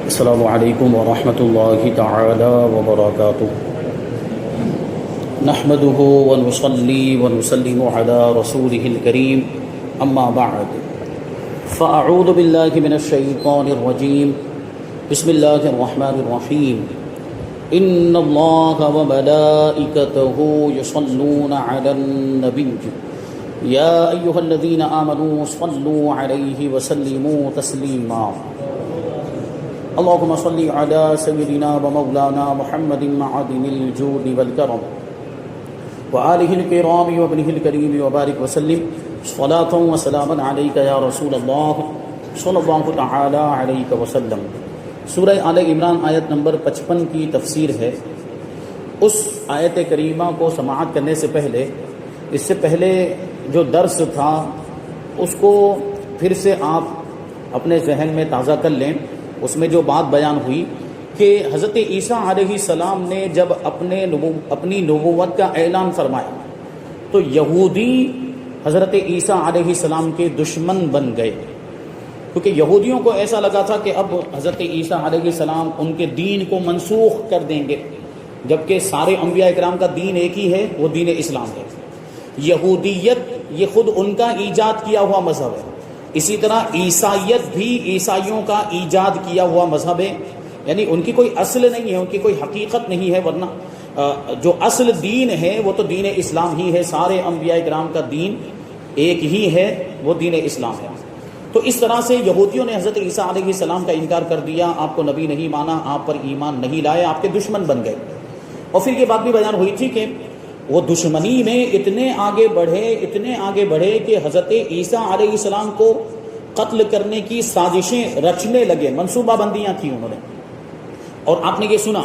السلام علیکم ورحمۃ اللہ تعالی وبرکاتہ نحمده ونصلي ونسلم على رسوله الكريم اما بعد فاعوذ باللہ من الشیطان الرجیم بسم اللہ الرحمن الرحیم ان اللہ وملائکته یصلون علی النبی یا ایھا الذین آمنوا صلوا علیہ وسلموا تسلیما اللهم صل على سيدنا ومولانا محمد معدن الجود والكرم وآله الكرام وابنه الكريم وبارك وسلم صلاة وسلاما عليك يا رسول الله صلى الله تعالى عليك وسلم۔ سورہ آل عمران آیت نمبر 55 کی تفسیر ہے۔ اس آیت کریمہ کو سماعت کرنے سے پہلے، اس سے پہلے جو درس تھا اس کو پھر سے آپ اپنے ذہن میں تازہ کر لیں۔ اس میں جو بات بیان ہوئی کہ حضرت عیسیٰ علیہ السلام نے جب اپنی نبوت کا اعلان فرمایا تو یہودی حضرت عیسیٰ علیہ السلام کے دشمن بن گئے، کیونکہ یہودیوں کو ایسا لگا تھا کہ اب حضرت عیسیٰ علیہ السلام ان کے دین کو منسوخ کر دیں گے، جبکہ سارے انبیاء اکرام کا دین ایک ہی ہے، وہ دین اسلام ہے۔ یہودیت یہ خود ان کا ایجاد کیا ہوا مذہب ہے، اسی طرح عیسائیت بھی عیسائیوں کا ایجاد کیا ہوا مذہب ہے، یعنی ان کی کوئی اصل نہیں ہے، ان کی کوئی حقیقت نہیں ہے، ورنہ جو اصل دین ہے وہ تو دین اسلام ہی ہے۔ سارے انبیاء کرام کا دین ایک ہی ہے، وہ دین اسلام ہے۔ تو اس طرح سے یہودیوں نے حضرت عیسیٰ علیہ السلام کا انکار کر دیا، آپ کو نبی نہیں مانا، آپ پر ایمان نہیں لائے، آپ کے دشمن بن گئے۔ اور پھر یہ بات بھی بیان ہوئی تھی کہ وہ دشمنی میں اتنے آگے بڑھے کہ حضرت عیسیٰ علیہ السلام کو قتل کرنے کی سازشیں رچنے لگے، منصوبہ بندیاں تھیں انہوں نے۔ اور آپ نے یہ سنا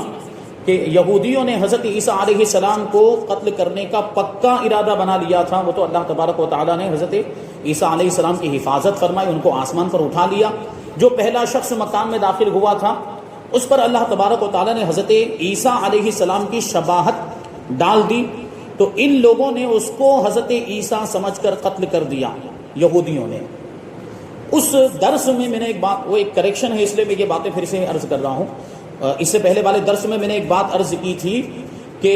کہ یہودیوں نے حضرت عیسیٰ علیہ السلام کو قتل کرنے کا پکا ارادہ بنا لیا تھا، وہ تو اللہ تبارک و تعالیٰ نے حضرت عیسیٰ علیہ السلام کی حفاظت فرمائی، ان کو آسمان پر اٹھا لیا۔ جو پہلا شخص مکان میں داخل ہوا تھا اس پر اللہ تبارک و تعالیٰ نے حضرت عیسیٰ علیہ السلام کی شباہت ڈال دی، تو ان لوگوں نے اس کو حضرت عیسیٰ سمجھ کر قتل کر دیا، یہودیوں نے۔ اس درس میں نے ایک بات، وہ ایک کریکشن ہے اس لیے میں یہ باتیں پھر سے عرض کر رہا ہوں۔ اس سے پہلے والے درس میں نے ایک بات عرض کی تھی کہ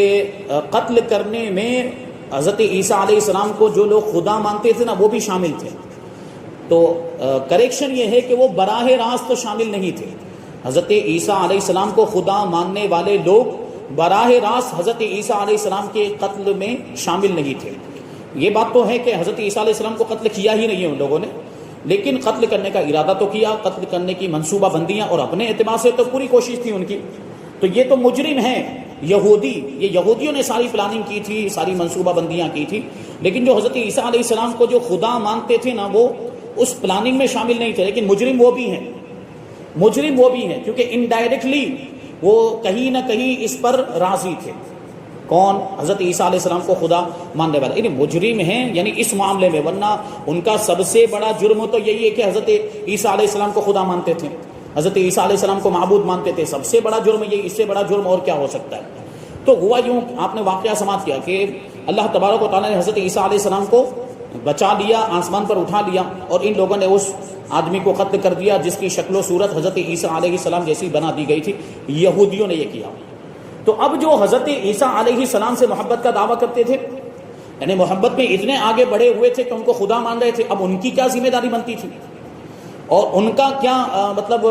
قتل کرنے میں حضرت عیسیٰ علیہ السلام کو جو لوگ خدا مانتے تھے نا، وہ بھی شامل تھے۔ تو کریکشن یہ ہے کہ وہ براہ راست شامل نہیں تھے۔ حضرت عیسیٰ علیہ السلام کو خدا ماننے والے لوگ براہ راست حضرت عیسیٰ علیہ السلام کے قتل میں شامل نہیں تھے۔ یہ بات تو ہے کہ حضرت عیسیٰ علیہ السلام کو قتل کیا ہی نہیں ہے ان لوگوں نے، لیکن قتل کرنے کا ارادہ تو کیا، قتل کرنے کی منصوبہ بندیاں، اور اپنے اعتبار سے تو پوری کوشش تھی ان کی۔ تو یہ تو مجرم ہیں یہودی، یہ یہودیوں نے ساری پلاننگ کی تھی، ساری منصوبہ بندیاں کی تھی، لیکن جو حضرت عیسیٰ علیہ السلام کو جو خدا مانتے تھے نا، وہ اس پلاننگ میں شامل نہیں تھے، لیکن مجرم وہ بھی ہیں، کیونکہ انڈائریکٹلی وہ کہیں نہ کہیں اس پر راضی تھے۔ کون؟ حضرت عیسیٰ علیہ السلام کو خدا ماننے والے، یعنی مجرم ہیں، یعنی اس معاملے میں، ورنہ ان کا سب سے بڑا جرم تو یہی ہے کہ حضرت عیسیٰ علیہ السلام کو خدا مانتے تھے، حضرت عیسیٰ علیہ السلام کو معبود مانتے تھے، سب سے بڑا جرم یہ، اس سے بڑا جرم اور کیا ہو سکتا ہے؟ تو ہوا یوں، آپ نے واقعہ سماعت کیا کہ اللہ تبارک و تعالیٰ نے حضرت عیسیٰ علیہ السلام کو بچا لیا، آسمان پر اٹھا لیا، اور ان لوگوں نے اس آدمی کو قتل کر دیا جس کی شکل و صورت حضرت عیسیٰ علیہ السلام جیسی بنا دی گئی تھی۔ یہودیوں نے یہ کیا۔ تو اب جو حضرت عیسیٰ علیہ السلام سے محبت کا دعویٰ کرتے تھے، یعنی محبت میں اتنے آگے بڑھے ہوئے تھے کہ ان کو خدا مان رہے تھے، اب ان کی کیا ذمہ داری بنتی تھی، اور ان کا کیا مطلب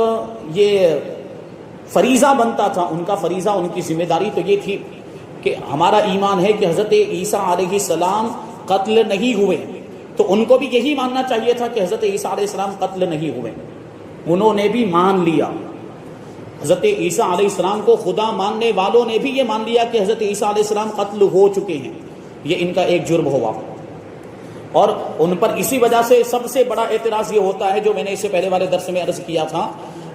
یہ فریضہ بنتا تھا، ان کا فریضہ، ان کی ذمہ داری تو یہ تھی کہ ہمارا ایمان ہے کہ حضرت عیسیٰ علیہ السلام قتل نہیں ہوئے، تو ان کو بھی یہی ماننا چاہیے تھا کہ حضرت عیسیٰ علیہ السلام قتل نہیں ہوئے۔ انہوں نے بھی مان لیا، حضرت عیسیٰ علیہ السلام کو خدا ماننے والوں نے بھی یہ مان لیا کہ حضرت عیسیٰ علیہ السلام قتل ہو چکے ہیں۔ یہ ان کا ایک جرم ہوا، اور ان پر اسی وجہ سے سب سے بڑا اعتراض یہ ہوتا ہے، جو میں نے اس سے پہلے والے درس میں عرض کیا تھا،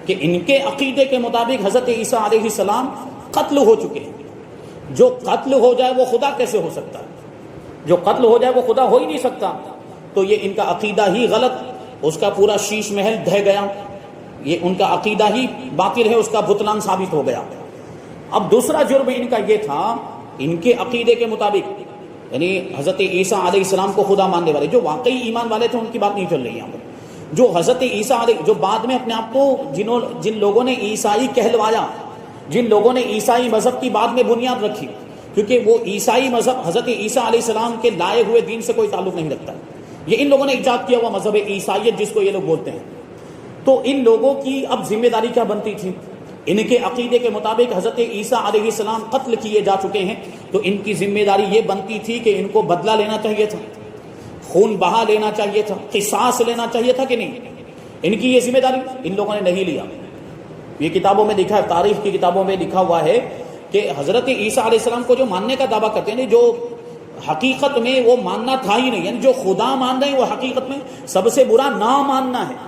کہ ان کے عقیدے کے مطابق حضرت عیسیٰ علیہ السلام قتل ہو چکے ہیں۔ جو قتل ہو جائے وہ خدا کیسے ہو سکتا ہے؟ جو قتل ہو جائے وہ خدا ہو ہی نہیں سکتا۔ تو یہ ان کا عقیدہ ہی غلط، اس کا پورا شیش محل ڈھہ گیا، یہ ان کا عقیدہ ہی باطل ہے، اس کا بطلان ثابت ہو گیا۔ اب دوسرا جرم ان کا یہ تھا، ان کے عقیدے کے مطابق، یعنی حضرت عیسیٰ علیہ السلام کو خدا ماننے والے جو واقعی ایمان والے تھے، ان کی بات نہیں چل رہی یہاں پر، جو حضرت عیسیٰ علیہ، جو بعد میں اپنے آپ کو جن لوگوں نے عیسائی کہلوایا، جن لوگوں نے عیسائی مذہب کی بعد میں بنیاد رکھی، کیونکہ وہ عیسائی مذہب حضرت عیسیٰ علیہ السلام کے لائے ہوئے دین سے کوئی تعلق نہیں رکھتا، یہ ان لوگوں نے ایجاد کیا ہوا مذہب عیسائیت جس کو یہ لوگ بولتے ہیں۔ تو ان لوگوں کی اب ذمہ داری کیا بنتی تھی؟ ان کے عقیدے کے مطابق حضرت عیسیٰ علیہ السلام قتل کیے جا چکے ہیں، تو ان کی ذمہ داری یہ بنتی تھی کہ ان کو بدلہ لینا چاہیے تھا، خون بہا لینا چاہیے تھا، قصاص لینا چاہیے تھا کہ نہیں؟ ان کی یہ ذمہ داری ان لوگوں نے نہیں لیا۔ یہ کتابوں میں لکھا ہے، تاریخ کی کتابوں میں لکھا ہوا ہے کہ حضرت عیسیٰ علیہ السلام کو جو ماننے کا دعویٰ کرتے ہیں، جو حقیقت میں وہ ماننا تھا ہی نہیں، یعنی جو خدا مان رہے ہیں وہ حقیقت میں سب سے برا نہ ماننا ہے۔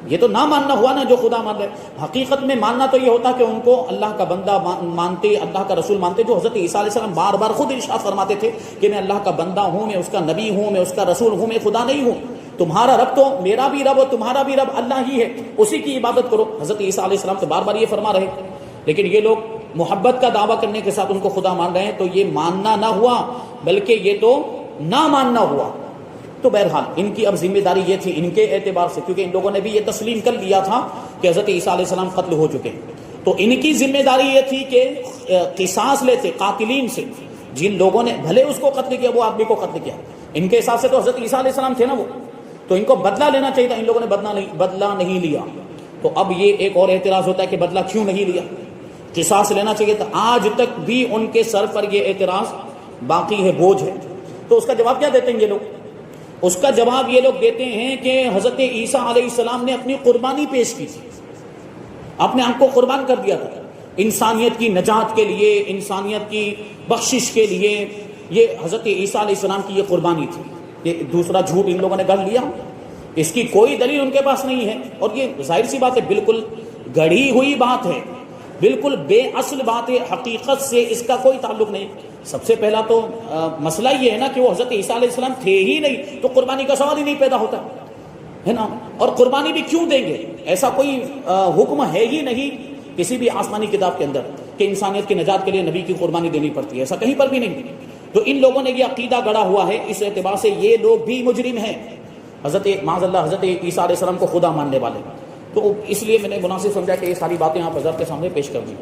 یہ تو نہ ماننا ہوا نا، جو خدا مان رہے ہیں۔ حقیقت میں ماننا تو یہ ہوتا کہ ان کو اللہ کا بندہ مانتے، اللہ کا رسول مانتے، جو حضرت عیسیٰ علیہ السلام بار بار خود ارشاد فرماتے تھے کہ میں اللہ کا بندہ ہوں، میں اس کا نبی ہوں، میں اس کا رسول ہوں، میں خدا نہیں ہوں، تمہارا رب تو میرا بھی رب اور تمہارا بھی رب اللہ ہی ہے، اسی کی عبادت کرو۔ حضرت عیسیٰ علیہ السلام تو بار بار یہ فرما رہے، لیکن یہ لوگ محبت کا دعویٰ کرنے کے ساتھ ان کو خدا مان رہے ہیں، تو یہ ماننا نہ ہوا بلکہ یہ تو نہ ماننا ہوا۔ تو بہرحال ان کی اب ذمہ داری یہ تھی ان کے اعتبار سے، کیونکہ ان لوگوں نے بھی یہ تسلیم کر لیا تھا کہ حضرت عیسیٰ علیہ السلام قتل ہو چکے ہیں، تو ان کی ذمہ داری یہ تھی کہ قصاص لیتے قاتلین سے، جن لوگوں نے بھلے اس کو قتل کیا، وہ آدمی کو قتل کیا، ان کے حساب سے تو حضرت عیسیٰ علیہ السلام تھے نا وہ، تو ان کو بدلہ لینا چاہیے تھا، ان لوگوں نے بدلہ نہیں لیا۔ تو اب یہ ایک اور اعتراض ہوتا ہے کہ بدلہ کیوں نہیں لیا، قصاص لینا چاہیے تھا۔ آج تک بھی ان کے سر پر یہ اعتراض باقی ہے، بوجھ ہے۔ تو اس کا جواب کیا دیتے ہیں یہ لوگ؟ اس کا جواب یہ لوگ دیتے ہیں کہ حضرت عیسیٰ علیہ السلام نے اپنی قربانی پیش کی تھی، اپنے آپ کو قربان کر دیا تھا انسانیت کی نجات کے لیے، انسانیت کی بخشش کے لیے۔ یہ حضرت عیسیٰ علیہ السلام کی یہ قربانی تھی۔ یہ دوسرا جھوٹ ان لوگوں نے گڑھ لیا، اس کی کوئی دلیل ان کے پاس نہیں ہے، اور یہ ظاہر سی بات ہے، بالکل گڑھی ہوئی بات ہے، بالکل بے اصل بات ہے، حقیقت سے اس کا کوئی تعلق نہیں۔ سب سے پہلا تو مسئلہ یہ ہے نا کہ وہ حضرت عیسیٰ علیہ السلام تھے ہی نہیں، تو قربانی کا سوال ہی نہیں پیدا ہوتا ہے نا۔ اور قربانی بھی کیوں دیں گے؟ ایسا کوئی حکم ہے ہی نہیں کسی بھی آسمانی کتاب کے اندر کہ انسانیت کی نجات کے لیے نبی کی قربانی دینی پڑتی ہے، ایسا کہیں پر بھی نہیں۔ تو ان لوگوں نے یہ عقیدہ گڑھا ہوا ہے، اس اعتبار سے یہ لوگ بھی مجرم ہیں، معاذ اللہ حضرت عیسیٰ علیہ السلام کو خدا ماننے والے۔ تو اس لیے میں نے مناسب سمجھا کہ یہ ساری باتیں آپ حضرت کے سامنے پیش کر دیں۔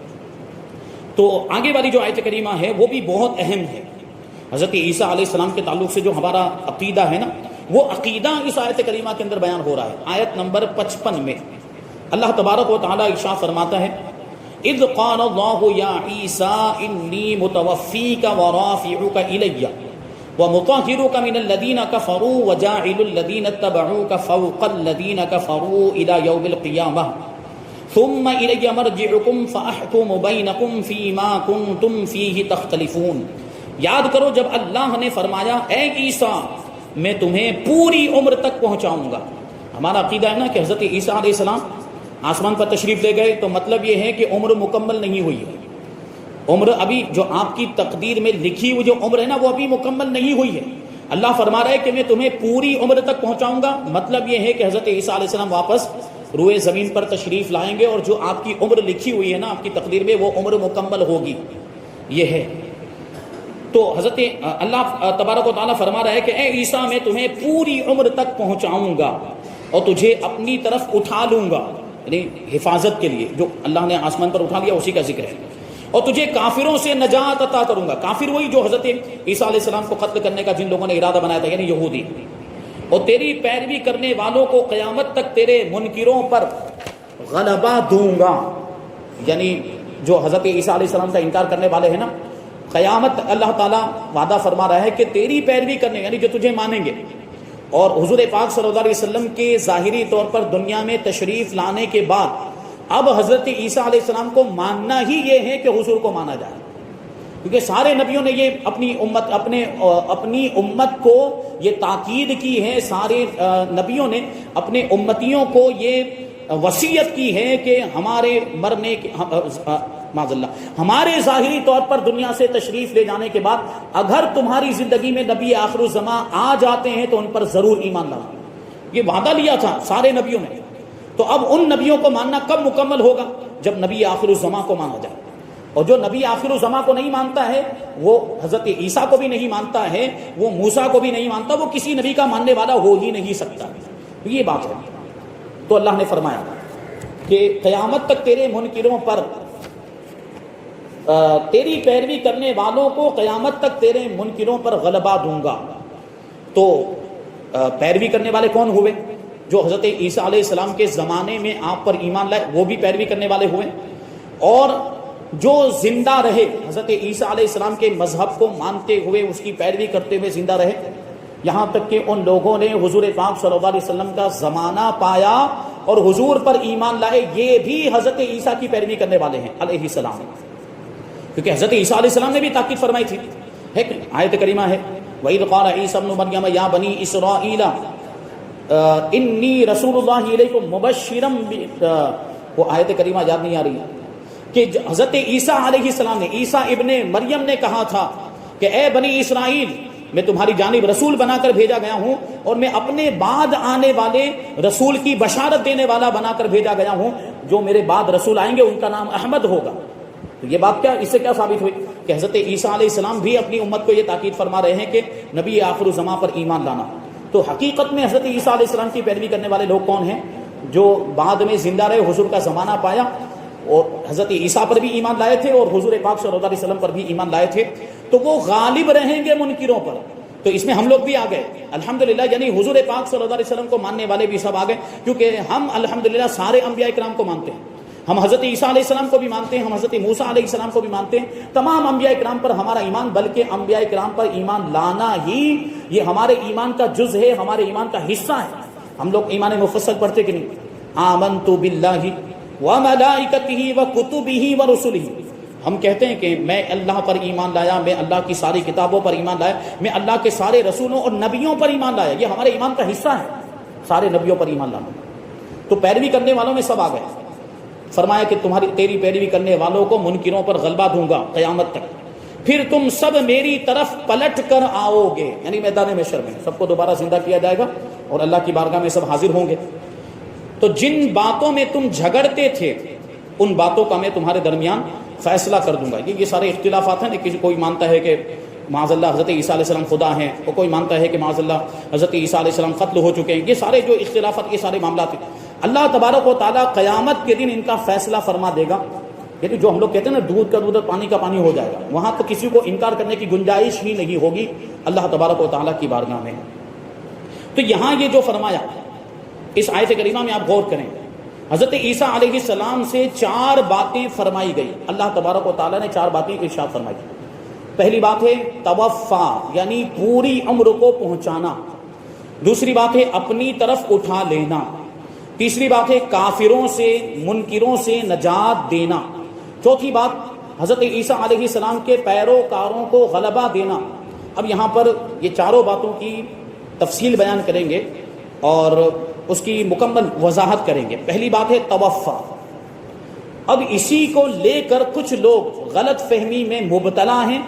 تو آگے والی جو آیت کریمہ ہے وہ بھی بہت اہم ہے، حضرت عیسیٰ علیہ السلام کے تعلق سے جو ہمارا عقیدہ ہے نا، وہ عقیدہ اس آیت کریمہ کے اندر بیان ہو رہا ہے۔ آیت نمبر 55 میں اللہ تبارک و تعالیٰ ارشاد فرماتا ہے، اذ قال اللہ یا عیسیٰ انی متوفیک ورافعک الی ومطہرک من الذین کفروا وجاعل الذین اتبعوک فوق الذین کفروا الی یوم القیامہ ثم الی مرجعکم فاحکم بینکم فیما کنتم فیہ تختلفون۔ یاد کرو جب اللہ نے فرمایا اے عیسیٰ میں تمہیں پوری عمر تک پہنچاؤں گا۔ ہمارا عقیدہ ہے نا کہ حضرت عیسیٰ علیہ السلام آسمان پر تشریف لے گئے، تو مطلب یہ ہے کہ عمر مکمل نہیں ہوئی ہے، عمر ابھی جو آپ کی تقدیر میں لکھی ہوئی جو عمر ہے نا وہ ابھی مکمل نہیں ہوئی ہے۔ اللہ فرما رہا ہے کہ میں تمہیں پوری عمر تک پہنچاؤں گا، مطلب یہ ہے کہ حضرت عیسیٰ علیہ السلام واپس روئے زمین پر تشریف لائیں گے، اور جو آپ کی عمر لکھی ہوئی ہے نا آپ کی تقدیر میں وہ عمر مکمل ہوگی، یہ ہے۔ تو حضرت اللہ تبارک و تعالیٰ فرما رہا ہے کہ اے عیسیٰ میں تمہیں پوری عمر تک پہنچاؤں گا اور تجھے اپنی طرف اٹھا لوں گا، یعنی حفاظت کے لیے جو اللہ نے آسمان پر اٹھا لیا اسی کا ذکر ہے، اور تجھے کافروں سے نجات عطا کروں گا۔ کافر وہی جو حضرت عیسیٰ علیہ السلام کو قتل کرنے کا جن لوگوں نے ارادہ بنایا تھا، یعنی یہودی، اور تیری پیروی کرنے والوں کو قیامت تک تیرے منکروں پر غلبہ دوں گا، یعنی جو حضرت عیسیٰ علیہ السلام کا انکار کرنے والے ہیں نا، قیامت اللہ تعالیٰ وعدہ فرما رہا ہے کہ تیری پیروی کرنے، یعنی جو تجھے مانیں گے، اور حضور پاک صلی اللہ علیہ وسلم کے ظاہری طور پر دنیا میں تشریف لانے کے بعد اب حضرت عیسیٰ علیہ السلام کو ماننا ہی یہ ہے کہ حضور کو مانا جائے، کیونکہ سارے نبیوں نے یہ اپنی امت کو یہ تاکید کی ہے، سارے نبیوں نے اپنے امتیوں کو یہ وصیت کی ہے کہ ہمارے مرنے معاذ اللہ ہمارے ظاہری طور پر دنیا سے تشریف لے جانے کے بعد اگر تمہاری زندگی میں نبی آخر الزماں آ جاتے ہیں تو ان پر ضرور ایمان لانا، یہ وعدہ لیا تھا سارے نبیوں نے۔ تو اب ان نبیوں کو ماننا کب مکمل ہوگا؟ جب نبی آخر الزماں کو مانا جائے، اور جو نبی آخر الزماں کو نہیں مانتا ہے وہ حضرت عیسیٰ کو بھی نہیں مانتا ہے، وہ موسیٰ کو بھی نہیں مانتا، وہ کسی نبی کا ماننے والا ہو ہی نہیں سکتا، یہ بات ہے۔ تو اللہ نے فرمایا کہ قیامت تک تیرے منکروں پر، تیری پیروی کرنے والوں کو قیامت تک تیرے منکروں پر غلبہ دوں گا۔ تو پیروی کرنے والے کون ہوئے؟ جو حضرت عیسیٰ علیہ السلام کے زمانے میں آپ پر ایمان لائے وہ بھی پیروی کرنے والے ہوئے، اور جو زندہ رہے حضرت عیسیٰ علیہ السلام کے مذہب کو مانتے ہوئے اس کی پیروی کرتے ہوئے زندہ رہے، یہاں تک کہ ان لوگوں نے حضور پاک صلی اللہ علیہ وسلم کا زمانہ پایا اور حضور پر ایمان لائے، یہ بھی حضرت عیسیٰ کی پیروی کرنے والے ہیں علیہ السلام، کیونکہ حضرت عیسیٰ علیہ السلام نے بھی تاکید فرمائی تھی۔ ایک آیت کریمہ ہے وَإِذْ قَالَ عِيسَى ابْنُ مَرْيَمَ يَا بَنِي إِسْرَائِيلَ إِنِّي رَسُولُ اللَّهِ إِلَيْكُمْ مُبَشِّرًا، وہ آیت کریمہ یاد نہیں آ رہی ہے کہ حضرت عیسیٰ علیہ السلام نے، عیسیٰ ابن مریم نے کہا تھا کہ اے بنی اسرائیل، میں تمہاری جانب رسول بنا کر بھیجا گیا ہوں، اور میں اپنے بعد آنے والے رسول کی بشارت دینے والا بنا کر بھیجا گیا ہوں، جو میرے بعد رسول آئیں گے ان کا نام احمد ہوگا۔ تو یہ بات کیا، اس سے کیا ثابت ہوئی کہ حضرت عیسیٰ علیہ السلام بھی اپنی امت کو یہ تاکید فرما رہے ہیں کہ نبی آخر الزمان پر ایمان لانا۔ تو حقیقت میں حضرت عیسیٰ علیہ السلام کی پیروی کرنے والے لوگ کون ہیں؟ جو بعد میں زندہ رہے، حضور کا زمانہ پایا اور حضرت عیسیٰ پر بھی ایمان لائے تھے اور حضور پاک صلی اللہ علیہ وسلم پر بھی ایمان لائے تھے، تو وہ غالب رہیں گے منکروں پر۔ تو اس میں ہم لوگ بھی آ گئے الحمدللہ، یعنی حضور پاک صلی اللہ علیہ وسلم کو ماننے والے بھی سب آ گئے، کیونکہ ہم الحمدللہ سارے انبیاء کرام کو مانتے ہیں، ہم حضرت عیسیٰ علیہ السلام کو بھی مانتے ہیں، ہم حضرت موسیٰ علیہ السلام کو بھی مانتے ہیں، تمام انبیاء کرام پر ہمارا ایمان، بلکہ انبیاء کرام پر ایمان لانا ہی یہ ہمارے ایمان کا جز ہے، ہمارے ایمان کا حصہ ہے۔ ہم لوگ ایمان مفصل پڑھتے کہ نہیں؟ آمنت باللہ وملائکتہ وکتبہ ورسلہ، ہم کہتے ہیں کہ میں اللہ پر ایمان لایا، میں اللہ کی ساری کتابوں پر ایمان لایا، میں اللہ کے سارے رسولوں اور نبیوں پر ایمان لایا، یہ ہمارے ایمان کا حصہ ہے، سارے نبیوں پر ایمان لانا۔ تو پیروی کرنے والوں میں سب آ گئے، فرمایا کہ تیری پیروی کرنے والوں کو منکروں پر غلبہ دوں گا قیامت تک، پھر تم سب میری طرف پلٹ کر آؤ گے، یعنی میدان محشر میں سب کو دوبارہ زندہ کیا جائے گا اور اللہ کی بارگاہ میں سب حاضر ہوں گے۔ تو جن باتوں میں تم جھگڑتے تھے ان باتوں کا میں تمہارے درمیان فیصلہ کر دوں گا۔ یہ سارے اختلافات ہیں، کسی کوئی مانتا ہے کہ معاذ اللہ حضرت عیسیٰ علیہ السلام خدا ہیں، اور کوئی مانتا ہے کہ معاذ اللہ حضرت عیسیٰ علیہ السلام قتل ہو چکے ہیں، یہ سارے جو اختلافات، یہ سارے معاملات ہیں، اللہ تبارک و تعالیٰ قیامت کے دن ان کا فیصلہ فرما دے گا۔ یعنی جو ہم لوگ کہتے ہیں نا دودھ کا دودھ اور پانی کا پانی ہو جائے گا، وہاں تو کسی کو انکار کرنے کی گنجائش ہی نہیں ہوگی اللہ تبارک و تعالیٰ کی بارگاہ میں۔ تو یہاں یہ جو فرمایا اس آیت کریمہ میں آپ غور کریں، حضرت عیسیٰ علیہ السلام سے 4 باتیں فرمائی گئی، اللہ تبارک و تعالیٰ نے 4 باتیں ارشاد فرمائی۔ پہلی بات ہے توفا، یعنی پوری عمر کو پہنچانا، دوسری بات ہے اپنی طرف اٹھا لینا، تیسری بات ہے کافروں سے منکروں سے نجات دینا، چوتھی بات حضرت عیسیٰ علیہ السلام کے پیروکاروں کو غلبہ دینا۔ اب یہاں پر یہ 4 باتوں کی تفصیل بیان کریں گے اور اس کی مکمل وضاحت کریں گے۔ پہلی بات ہے توفا۔ اب اسی کو لے کر کچھ لوگ غلط فہمی میں مبتلا ہیں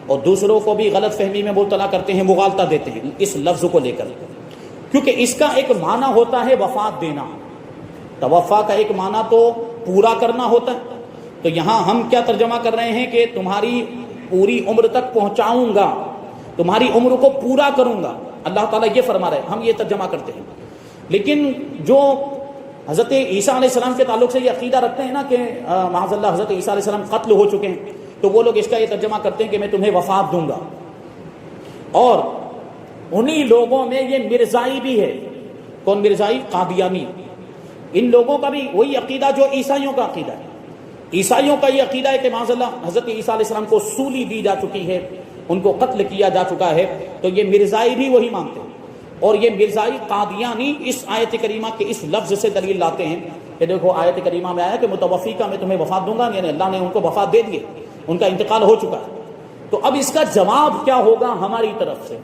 اور دوسروں کو بھی غلط فہمی میں مبتلا کرتے ہیں، مغالطہ دیتے ہیں اس لفظ کو لے کر، کیونکہ اس کا ایک معنی ہوتا ہے وفات دینا، توفا کا ایک معنی تو پورا کرنا ہوتا ہے۔ تو یہاں ہم کیا ترجمہ کر رہے ہیں کہ تمہاری پوری عمر تک پہنچاؤں گا، تمہاری عمر کو پورا کروں گا، اللہ تعالیٰ یہ فرما رہے ہیں، ہم یہ ترجمہ کرتے ہیں۔ لیکن جو حضرت عیسیٰ علیہ السلام کے تعلق سے یہ عقیدہ رکھتے ہیں نا کہ معاذ اللہ حضرت عیسیٰ علیہ السلام قتل ہو چکے ہیں، تو وہ لوگ اس کا یہ ترجمہ کرتے ہیں کہ میں تمہیں وفات دوں گا۔ اور انہی لوگوں میں یہ مرزائی بھی ہے، کون مرزائی؟ قادیانی۔ ان لوگوں کا بھی وہی عقیدہ جو عیسائیوں کا عقیدہ ہے، عیسائیوں کا یہ عقیدہ ہے کہ معاذ اللہ حضرت عیسیٰ علیہ السلام کو سولی دی جا چکی ہے، ان کو قتل کیا جا چکا ہے، تو یہ مرزائی بھی وہی مانتے ہیں۔ اور یہ مرزائی قادیانی اس آیت کریمہ کے اس لفظ سے دلیل لاتے ہیں کہ دیکھو آیت کریمہ میں آیا کہ متوفی کا میں تمہیں وفات دوں گا، یعنی اللہ نے ان کو وفات دے دیے، ان کا انتقال ہو چکا ہے۔ تو اب اس کا جواب کیا ہوگا ہماری طرف سے،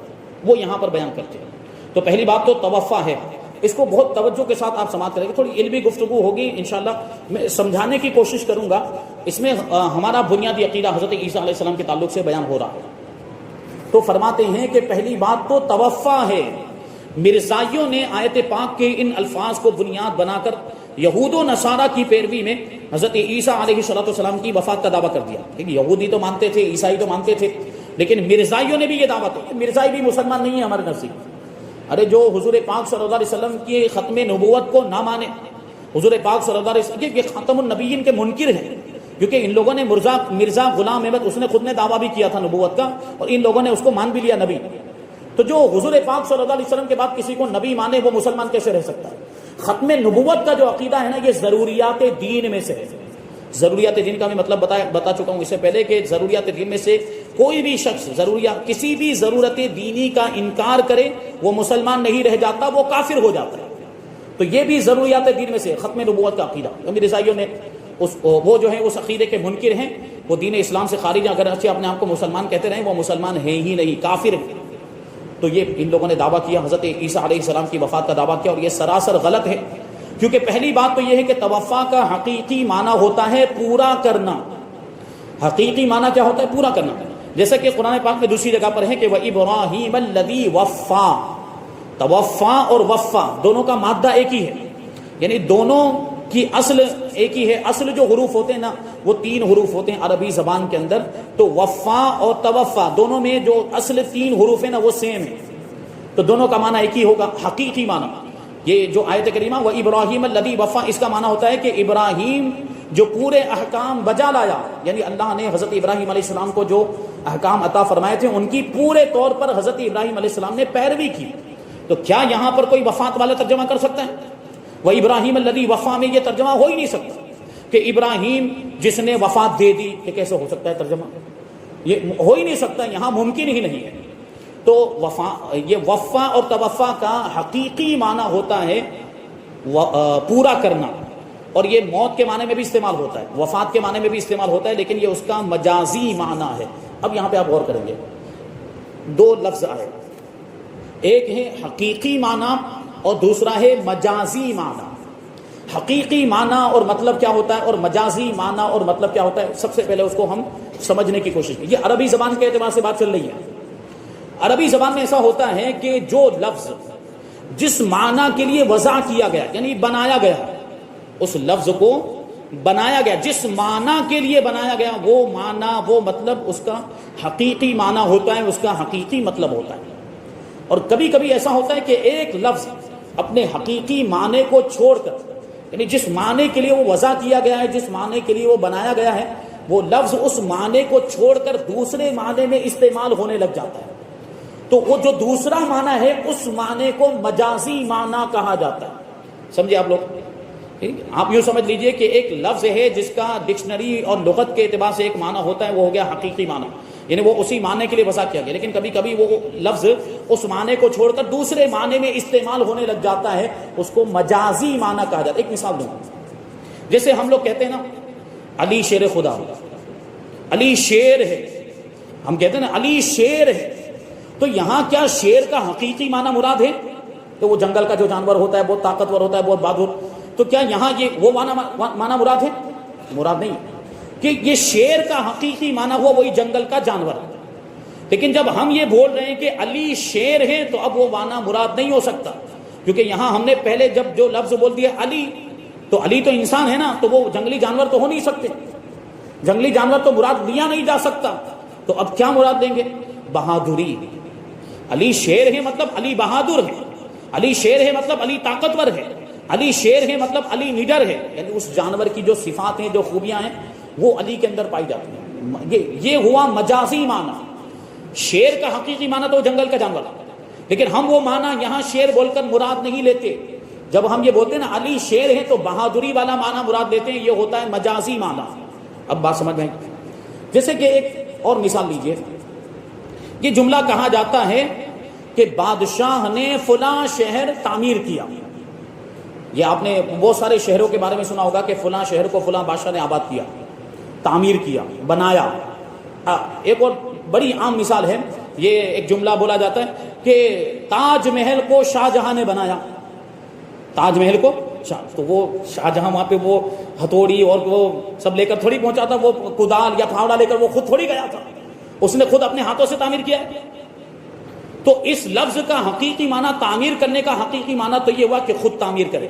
وہ یہاں پر بیان کرتے ہیں۔ تو پہلی بات تو توفا ہے، اس کو بہت توجہ کے ساتھ آپ سماعت کریں گے، تھوڑی علمی گفتگو ہوگی انشاءاللہ، میں سمجھانے کی کوشش کروں گا۔ اس میں ہمارا بنیادی عقیدہ حضرت عیسیٰ علیہ السلام کے تعلق سے بیان ہو رہا ہے۔ تو فرماتے ہیں کہ پہلی بات تو توفا ہے۔ مرزائیوں نے آیت پاک کے ان الفاظ کو بنیاد بنا کر یہود و نصارہ کی پیروی میں حضرت عیسیٰ علیہ السلام کی وفات کا دعویٰ کر دیا۔ یہودی تو مانتے تھے، عیسائی تو مانتے تھے، لیکن مرزائیوں نے بھی یہ دعویٰ کی، مرزائی بھی مسلمان نہیں ہے ہمارے نزدیک۔ ارے جو حضور پاک صلی اللہ علیہ وسلم کی ختم نبوت کو نہ مانے، حضور پاک صلی اللہ علیہ وسلم یہ ختم النبیین کے منکر ہیں، کیونکہ ان لوگوں نے مرزا غلام احمد اس نے خود نے دعویٰ بھی کیا تھا نبوت کا، اور ان لوگوں نے اس کو مان بھی لیا نبی. تو جو حضور پاک صلی اللہ علیہ وسلم کے بعد کسی کو نبی مانے وہ مسلمان کیسے رہ سکتا ہے؟ ختم نبوت کا جو عقیدہ ہے نا یہ ضروریات دین میں سے ہے. ضروریات دین کا میں مطلب بتا چکا ہوں اس سے پہلے کہ ضروریات دین میں سے کوئی بھی شخص کسی بھی ضرورت دینی کا انکار کرے وہ مسلمان نہیں رہ جاتا، وہ کافر ہو جاتا ہے. تو یہ بھی ضروریات دین میں سے ختم نبوت کا عقیدہ. امیر رضائیوں نے وہ جو ہے اس عقیدے کے منکر ہیں، وہ دین اسلام سے خارج ہیں. اگر اپنے آپ کو مسلمان کہتے رہیں وہ مسلمان ہیں ہی نہیں، کافر ہیں. تو یہ ان لوگوں نے دعویٰ کیا، حضرت عیسیٰ علیہ السلام کی وفات کا دعویٰ کیا، اور یہ سراسر غلط ہے. کیونکہ پہلی بات تو یہ ہے کہ توفا کا حقیقی معنی ہوتا ہے پورا کرنا. حقیقی معنی کیا ہوتا ہے؟ پورا کرنا. جیسا کہ قرآن پاک میں دوسری جگہ پر ہے کہ وَإِبْرَاهِيمَ الَّذِي وَفَّى. توفا اور وفا دونوں کا مادہ ایک ہی ہے، یعنی دونوں کی اصل ایک ہی ہے. اصل جو حروف ہوتے ہیں نا وہ 3 حروف ہوتے ہیں عربی زبان کے اندر. تو وفا اور توفا دونوں میں جو اصل 3 حروف ہیں نا وہ سیم ہے، تو دونوں کا معنی ایک ہی ہوگا. حقیقی معنی یہ جو آیت کریمہ وَإِبْرَاهِيمَ الَّذِي وَفَّى اس کا معنی ہوتا ہے کہ ابراہیم جو پورے احکام بجا لایا، یعنی اللہ نے حضرت ابراہیم علیہ السلام کو جو احکام عطا فرمائے تھے ان کی پورے طور پر حضرت ابراہیم علیہ السلام نے پیروی کی. تو کیا یہاں پر کوئی وفات والا ترجمہ کر سکتا ہے؟ وَإِبْرَاهِيمَ الَّذِي وَفَّى میں یہ ترجمہ ہو ہی نہیں سکتا کہ ابراہیم جس نے وفات دے دی. یہ کیسے ہو سکتا ہے ترجمہ؟ یہ ہو ہی نہیں سکتا، یہاں ممکن ہی نہیں ہے. تو یہ وفا اور توفا کا حقیقی معنی ہوتا ہے پورا کرنا، اور یہ موت کے معنی میں بھی استعمال ہوتا ہے، وفات کے معنی میں بھی استعمال ہوتا ہے، لیکن یہ اس کا مجازی معنی ہے. اب یہاں پہ آپ غور کریں گے 2 لفظ آئے، ایک ہے حقیقی معنی اور دوسرا ہے مجازی معنی. حقیقی معنی اور مطلب کیا ہوتا ہے اور مجازی معنی اور مطلب کیا ہوتا ہے، سب سے پہلے اس کو ہم سمجھنے کی کوشش کریں. یہ عربی زبان کے اعتبار سے بات چل رہی ہے. عربی زبان میں ایسا ہوتا ہے کہ جو لفظ جس معنی کے لیے وضع کیا گیا یعنی بنایا گیا، اس لفظ کو بنایا گیا، جس معنی کے لیے بنایا گیا وہ معنی وہ مطلب اس کا حقیقی معنی ہوتا ہے، اس کا حقیقی مطلب ہوتا ہے. اور کبھی کبھی ایسا ہوتا ہے کہ ایک لفظ اپنے حقیقی معنی کو چھوڑ کر، یعنی جس معنی کے لیے وہ وضع کیا گیا ہے، جس معنی کے لیے وہ بنایا گیا ہے، وہ لفظ اس معنی کو چھوڑ کر دوسرے معنی میں استعمال ہونے لگ جاتا ہے. تو وہ جو دوسرا معنی ہے اس معنی کو مجازی معنی کہا جاتا ہے. سمجھے آپ لوگ؟ آپ یوں سمجھ لیجئے کہ ایک لفظ ہے جس کا ڈکشنری اور لغت کے اعتبار سے ایک معنی ہوتا ہے، وہ ہو گیا حقیقی معنی، یعنی وہ اسی معنی کے لیے وضع کیا گیا. لیکن کبھی کبھی وہ لفظ اس معنی کو چھوڑ کر دوسرے معنی میں استعمال ہونے لگ جاتا ہے، اس کو مجازی معنی کہا جاتا ہے. ایک مثال دوں، جیسے ہم لوگ کہتے ہیں نا علی شیر خدا، علی شیر ہے، ہم کہتے ہیں نا علی شیر ہے. تو یہاں کیا شیر کا حقیقی معنی مراد ہے کہ وہ جنگل کا جو جانور ہوتا ہے، بہت طاقتور ہوتا ہے، بہت بہادر؟ تو کیا یہاں یہ وہ معنی مراد ہے؟ مراد نہیں کہ یہ شیر کا حقیقی معنی ہوا وہی جنگل کا جانور. لیکن جب ہم یہ بول رہے ہیں کہ علی شیر ہے تو اب وہ معنی مراد نہیں ہو سکتا، کیونکہ یہاں ہم نے پہلے جب جو لفظ بول دیا علی، تو علی تو انسان ہے نا، تو وہ جنگلی جانور تو ہو نہیں سکتے، جنگلی جانور تو مراد لیا نہیں جا سکتا. تو اب کیا مراد دیں گے؟ بہادری. علی شیر ہے مطلب علی بہادر ہے، علی شیر ہے مطلب علی طاقتور ہے، علی شیر ہے مطلب علی نڈر ہے، یعنی اس جانور کی جو صفات ہیں، جو خوبیاں ہیں، وہ علی کے اندر پائی جاتی ہیں. یہ ہوا مجازی معنی. شیر کا حقیقی معنی تو جنگل کا جانور، لیکن ہم وہ معنی یہاں شیر بول کر مراد نہیں لیتے. جب ہم یہ بولتے ہیں نا علی شیر ہے تو بہادری والا معنی مراد لیتے ہیں، یہ ہوتا ہے مجازی معنی. اب بات سمجھ میں، جیسے کہ ایک اور مثال لیجئے، یہ جملہ کہا جاتا ہے کہ بادشاہ نے فلاں شہر تعمیر کیا. یہ آپ نے بہت سارے شہروں کے بارے میں سنا ہوگا کہ فلاں شہر کو فلاں بادشاہ نے آباد کیا، تعمیر کیا، بنایا. ایک اور بڑی عام مثال ہے، یہ ایک جملہ بولا جاتا ہے کہ تاج محل کو شاہ جہاں نے بنایا. تاج محل کو تو وہ شاہ جہاں وہاں پہ وہ ہتھوڑی اور وہ سب لے کر تھوڑی پہنچا تھا، وہ کدال یا پھاوڑا لے کر وہ خود تھوڑی گیا تھا، اس نے خود اپنے ہاتھوں سے تعمیر کیا. تو اس لفظ کا حقیقی معنی، تعمیر کرنے کا حقیقی معنی تو یہ ہوا کہ خود تعمیر کرے،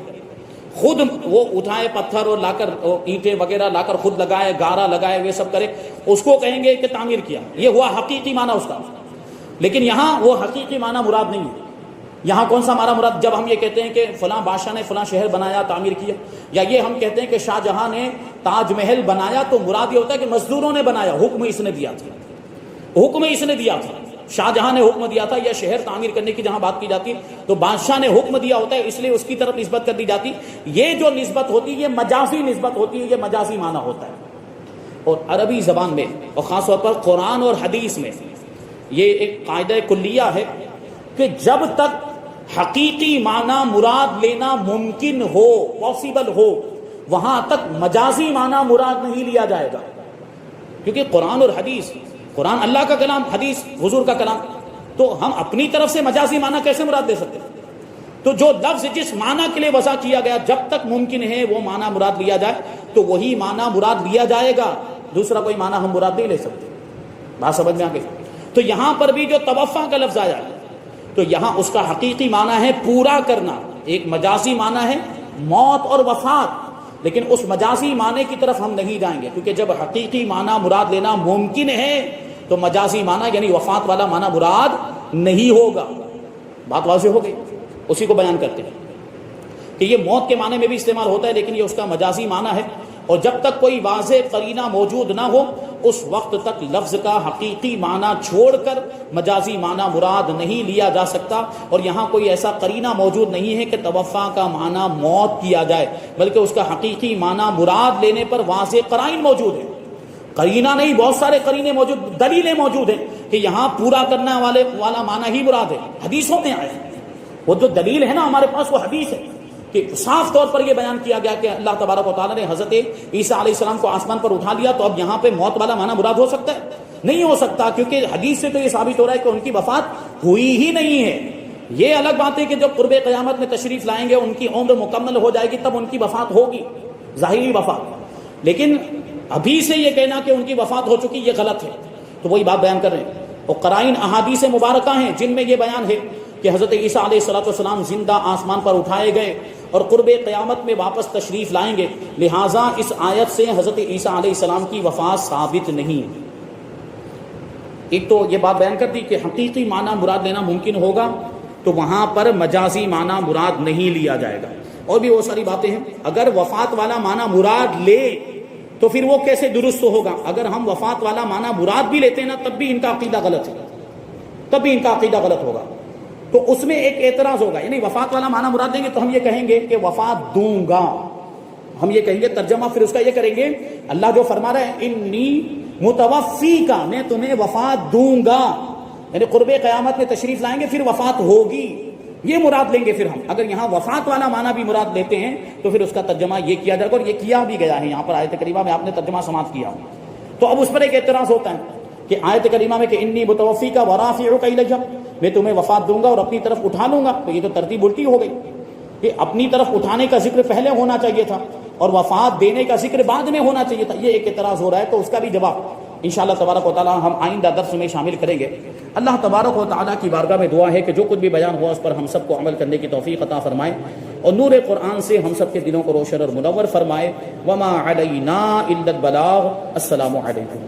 خود وہ اٹھائے پتھر اور لا کر اینٹیں وغیرہ لا کر خود لگائے، گارا لگائے، وہ سب کرے، اس کو کہیں گے کہ تعمیر کیا. یہ ہوا حقیقی معنی اس کا. لیکن یہاں وہ حقیقی معنی مراد نہیں ہے. یہاں کون سا مانا مراد؟ جب ہم یہ کہتے ہیں کہ فلاں بادشاہ نے فلاں شہر بنایا، تعمیر کیا، یا یہ ہم کہتے ہیں کہ شاہ جہاں نے تاج محل بنایا، تو مراد یہ ہوتا ہے کہ مزدوروں نے بنایا، حکم اس نے دیا تھا، حکم اس نے دیا تھا، شاہ جہاں نے حکم دیا تھا. یا شہر تعمیر کرنے کی جہاں بات کی جاتی تو بادشاہ نے حکم دیا ہوتا ہے، اس لیے اس کی طرف نسبت کر دی جاتی. یہ جو نسبت ہوتی ہے یہ مجازی نسبت ہوتی ہے، یہ مجازی معنی ہوتا ہے. اور عربی زبان میں اور خاص طور پر قرآن اور حدیث میں یہ ایک قاعدہ کلیہ ہے کہ جب تک حقیقی معنی مراد لینا ممکن ہو، پاسبل ہو، وہاں تک مجازی معنی مراد نہیں لیا جائے گا. کیونکہ قرآن اور حدیث، قرآن اللہ کا کلام، حدیث حضور کا کلام، تو ہم اپنی طرف سے مجازی معنی کیسے مراد دے سکتے ہیں؟ تو جو لفظ جس معنی کے لیے وضع کیا گیا جب تک ممکن ہے وہ معنی مراد لیا جائے تو وہی معنی مراد لیا جائے گا، دوسرا کوئی معنی ہم مراد نہیں لے سکتے. بات سمجھ میں آ گئی؟ تو یہاں پر بھی جو توفع کا لفظ آیا ہے تو یہاں اس کا حقیقی معنی ہے پورا کرنا، ایک مجازی معنی ہے موت اور وفات، لیکن اس مجازی معنی کی طرف ہم نہیں جائیں گے، کیونکہ جب حقیقی معنی مراد لینا ممکن ہے تو مجازی معنی یعنی وفات والا معنی مراد نہیں ہوگا. بات واضح ہو گئی؟ اسی کو بیان کرتے ہیں کہ یہ موت کے معنی میں بھی استعمال ہوتا ہے، لیکن یہ اس کا مجازی معنی ہے. اور جب تک کوئی واضح قرینہ موجود نہ ہو اس وقت تک لفظ کا حقیقی معنی چھوڑ کر مجازی معنی مراد نہیں لیا جا سکتا. اور یہاں کوئی ایسا قرینہ موجود نہیں ہے کہ توفع کا معنی موت کیا جائے، بلکہ اس کا حقیقی معنی مراد لینے پر واضح قرائن موجود ہے. قرینہ نہیں، بہت سارے قرینے موجود، دلیلیں موجود ہیں کہ یہاں پورا کرنا والا معنی ہی مراد ہے. حدیثوں میں آئے ہیں، وہ جو دلیل ہے نا ہمارے پاس وہ حدیث ہے کہ صاف طور پر یہ بیان کیا گیا کہ اللہ تبارک و تعالیٰ نے حضرت عیسیٰ علیہ السلام کو آسمان پر اٹھا لیا، تو اب یہاں پہ موت والا معنی مراد ہو سکتا ہے؟ نہیں ہو سکتا، کیونکہ حدیث سے تو یہ ثابت ہو رہا ہے کہ ان کی وفات ہوئی ہی نہیں ہے. یہ الگ بات ہے کہ جب قرب قیامت میں تشریف لائیں گے، ان کی عمر مکمل ہو جائے گی، تب ان کی وفات ہوگی، ظاہری وفات. لیکن ابھی سے یہ کہنا کہ ان کی وفات ہو چکی یہ غلط ہے. تو وہی بات بیان کر رہے ہیں. اور قرائن احادیث مبارکہ ہیں جن میں یہ بیان ہے کہ حضرت عیسیٰ علیہ السلام زندہ آسمان پر اٹھائے گئے اور قرب قیامت میں واپس تشریف لائیں گے. لہٰذا اس آیت سے حضرت عیسیٰ علیہ السلام کی وفات ثابت نہیں. ایک تو یہ بات بیان کر دی کہ حقیقی معنی مراد لینا ممکن ہوگا تو وہاں پر مجازی معنی مراد نہیں لیا جائے گا. اور بھی بہت ساری باتیں ہیں. اگر وفات والا معنی مراد لے تو پھر وہ کیسے درست ہوگا؟ اگر ہم وفات والا معنی مراد بھی لیتے ہیں نا تب بھی ان کا عقیدہ غلط ہے، تب بھی ان کا عقیدہ غلط ہوگا. تو اس میں ایک اعتراض ہوگا، یعنی وفات والا معنی مراد دیں گے تو ہم یہ کہیں گے کہ وفات دوں گا، ہم یہ کہیں گے ترجمہ پھر اس کا یہ کریں گے اللہ جو فرما رہا ہے انی متوفی کا، میں تمہیں وفات دوں گا، یعنی قرب قیامت میں تشریف لائیں گے پھر وفات ہوگی، یہ مراد لیں گے. پھر ہم اگر یہاں وفات والا معنی بھی مراد لیتے ہیں تو پھر اس کا ترجمہ یہ کیا جائے گا، اور یہ کیا بھی گیا ہے یہاں پر آیت کریمہ میں، آپ نے ترجمہ سماعت کیا. تو اب اس پر ایک اعتراض ہوتا ہے کہ آیت کریمہ میں کہ انی متوفی کا ورافعک الیہ، میں تمہیں وفات دوں گا اور اپنی طرف اٹھا لوں گا، تو یہ تو ترتیب الٹی ہو گئی کہ اپنی طرف اٹھانے کا ذکر پہلے ہونا چاہیے تھا اور وفات دینے کا ذکر بعد میں ہونا چاہیے تھا. یہ ایک اعتراض ہو رہا ہے، تو اس کا بھی جواب انشاءاللہ تبارک و تعالی ہم آئندہ درس میں شامل کریں گے. اللہ تبارک و تعالی کی بارگاہ میں دعا ہے کہ جو کچھ بھی بیان ہوا اس پر ہم سب کو عمل کرنے کی توفیق عطا فرمائے اور نور قرآن سے ہم سب کے دلوں کو روشن اور منور فرمائے. وما علینا الا البلاغ. السلام علیکم.